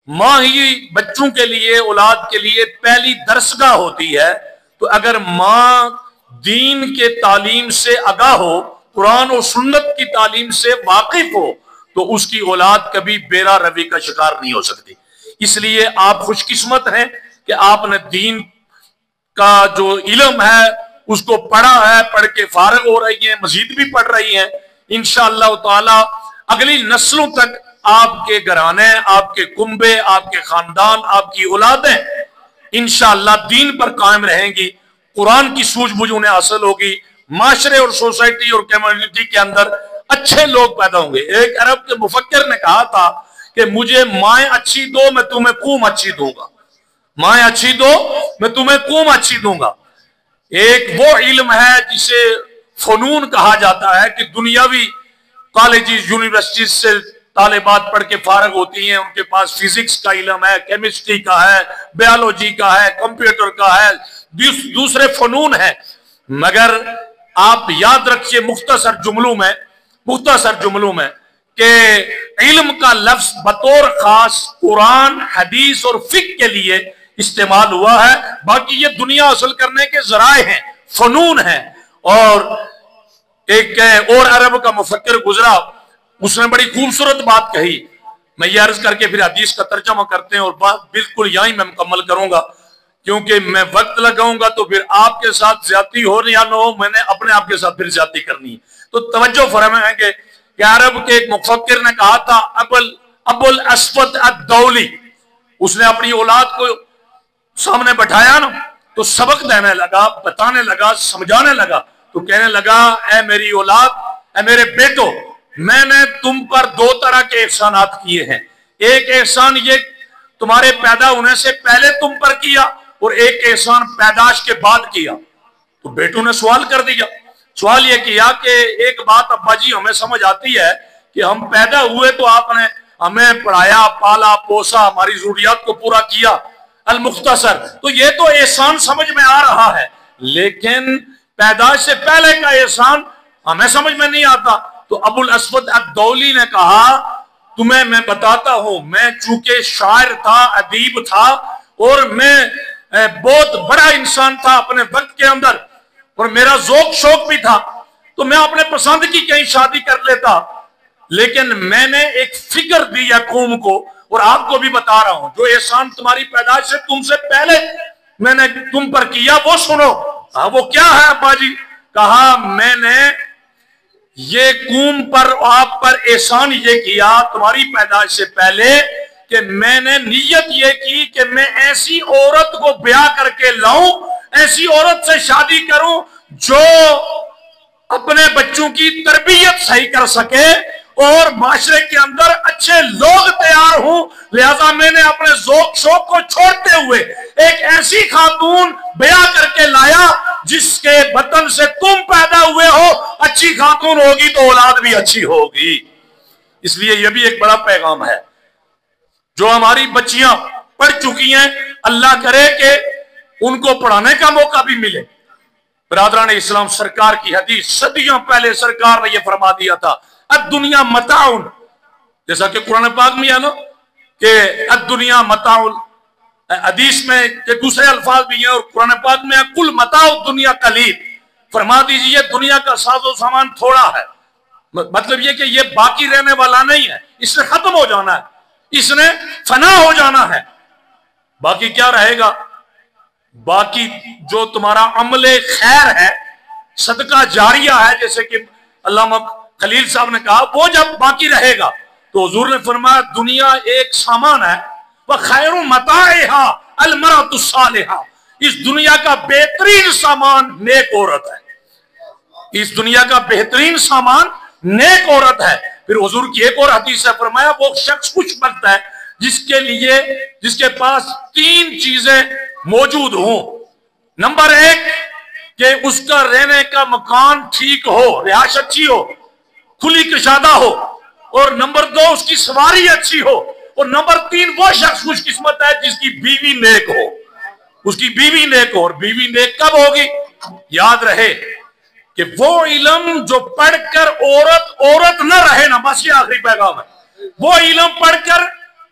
ماں ہی بچوں کے لیے، اولاد کے لیے پہلی درسگاہ ہوتی ہے. تو اگر ماں دین کے تعلیم سے آگاہ ہو، قرآن و سنت کی تعلیم سے واقف ہو، تو اس کی اولاد کبھی بیرا روی کا شکار نہیں ہو سکتی. اس لیے آپ خوش قسمت ہیں کہ آپ نے دین کا جو علم ہے اس کو پڑھا ہے، پڑھ کے فارغ ہو رہی ہیں، مزید بھی پڑھ رہی ہیں. انشاءاللہ تعالی اگلی نسلوں تک آپ کے گھرانے، آپ کے کنبے، آپ کے خاندان، آپ کی اولادیں انشاءاللہ دین پر قائم رہیں گی. قرآن کی سوجھ بوجھ انہیں حاصل ہوگی. معاشرے اور سوسائٹی اور کمیونٹی کے اندر اچھے لوگ پیدا ہوں گے. ایک عرب کے مفکر نے کہا تھا کہ مجھے مائیں اچھی دو، میں تمہیں قوم اچھی دوں گا. مائیں اچھی دو، میں تمہیں قوم اچھی دوں گا. ایک وہ علم ہے جسے فنون کہا جاتا ہے کہ دنیاوی کالجز، یونیورسٹیز سے طالبات پڑھ کے فارغ ہوتی ہیں، ان کے پاس فزکس کا علم ہے، کیمسٹری کا ہے، بیالوجی کا ہے، کمپیوٹر کا ہے، دوسرے فنون ہیں. مگر آپ یاد رکھیے مختصر جملوں میں کہ علم کا لفظ بطور خاص قرآن، حدیث اور فقہ کے لیے استعمال ہوا ہے. باقی یہ دنیا حاصل کرنے کے ذرائع ہیں، فنون ہیں. اور ایک اور عرب کا مفکر گزرا، اس نے بڑی خوبصورت بات کہی. میں یہ عرض کر کے پھر حدیث کا ترجمہ کرتے ہیں اور بات بالکل یہیں میں مکمل کروں گا، کیونکہ میں وقت لگاؤں گا تو پھر آپ کے ساتھ زیادتی ہو یا نہ ہو، میں نے اپنے آپ کے ساتھ پھر زیادتی کرنی ہے. تو توجہ فرمائیں کہ عرب کے ایک مفکر نے کہا تھا ابو الاسود الدولی. اس نے اپنی اولاد کو سامنے بٹھایا نا تو سبق دینے لگا، بتانے لگا، سمجھانے لگا. تو کہنے لگا اے میری اولاد، اے میرے بیٹو، میں نے تم پر دو طرح کے احسانات کیے ہیں. ایک احسان یہ تمہارے پیدا ہونے سے پہلے تم پر کیا، اور ایک احسان پیدائش کے بعد کیا. تو بیٹوں نے سوال کر دیا. سوال یہ کیا کہ ایک بات ابا جی ہمیں سمجھ آتی ہے کہ ہم پیدا ہوئے تو آپ نے ہمیں پڑھایا، پالا، پوسا، ہماری ضروریات کو پورا کیا، المختصر. تو یہ تو احسان سمجھ میں آ رہا ہے، لیکن پیدائش سے پہلے کا احسان ہمیں سمجھ میں نہیں آتا. تو ابو الاسود الدولی نے کہا تمہیں میں بتاتا ہوں، میں چونکہ شاعر تھا، ادیب تھا، اور میں بہت بڑا انسان تھا اپنے وقت کے اندر، اور میرا ذوق شوق بھی تھا، تو میں اپنے پسند کی کہیں شادی کر لیتا. لیکن میں نے ایک فکر دی ہے قوم کو، اور آپ کو بھی بتا رہا ہوں، جو احسان تمہاری پیدائش سے تم سے پہلے میں نے تم پر کیا وہ سنو. وہ کیا ہے ابا جی؟ کہا میں نے یہ قوم پر، آپ پر احسان یہ کیا تمہاری پیدائش سے پہلے کہ میں نے نیت یہ کی کہ میں ایسی عورت کو بیاہ کر کے لاؤں، ایسی عورت سے شادی کروں جو اپنے بچوں کی تربیت صحیح کر سکے اور معاشرے کے اندر اچھے لوگ تیار ہوں. لہذا میں نے اپنے ذوق شوق کو چھوڑتے ہوئے ایک ایسی خاتون بیاہ کر کے لایا جس کے بطن سے تم پیدا ہوئے ہو. اچھی خاتون ہوگی تو اولاد بھی اچھی ہوگی. اس لیے یہ بھی ایک بڑا پیغام ہے. جو ہماری بچیاں پڑھ چکی ہیں، اللہ کرے کہ ان کو پڑھانے کا موقع بھی ملے. برادران اسلام، سرکار کی حدیث، صدیوں پہلے سرکار نے یہ فرما دیا تھا الدنیا متاع، جیسا کہ قرآن پاک میں ہے نا کہ الدنیا متاع. حدیث میں دوسرے الفاظ بھی ہیں اور قرآن پاک میں کل متاع الدنیا قلیل. فرما دیجئے دنیا کا ساز و سامان تھوڑا ہے. مطلب یہ کہ یہ باقی رہنے والا نہیں ہے، اس نے ختم ہو جانا ہے، اس نے فنا ہو جانا ہے. باقی کیا رہے گا؟ باقی جو تمہارا عمل خیر ہے، صدقہ جاریہ ہے، جیسے کہ علامہ خلیل صاحب نے کہا، وہ جب باقی رہے گا تو حضور نے فرمایا دنیا ایک سامان ہے، وَخَيْرُ مَتَاعِهَا الْمَرْأَةُ الصَّالِحَةُ. اس دنیا کا بہترین سامان نیک عورت ہے. اس دنیا کا بہترین سامان نیک عورت ہے. پھر حضور کی ایک اور حدیث سے فرمایا وہ شخص خوش بخت ہے جس کے پاس تین چیزیں موجود ہوں. نمبر ایک کہ اس کا رہنے کا مکان ٹھیک ہو، رہائش اچھی ہو، کھلی کشادہ ہو، اور نمبر دو اس کی سواری اچھی ہو، اور نمبر تین وہ شخص خوش قسمت ہے جس کی بیوی نیک ہو. اس کی بیوی نیک ہو. اور بیوی نیک کب ہوگی؟ یاد رہے کہ وہ علم جو پڑھ کر عورت نہ رہے نا، بس یہ آخری پیغام ہے. وہ علم پڑھ کر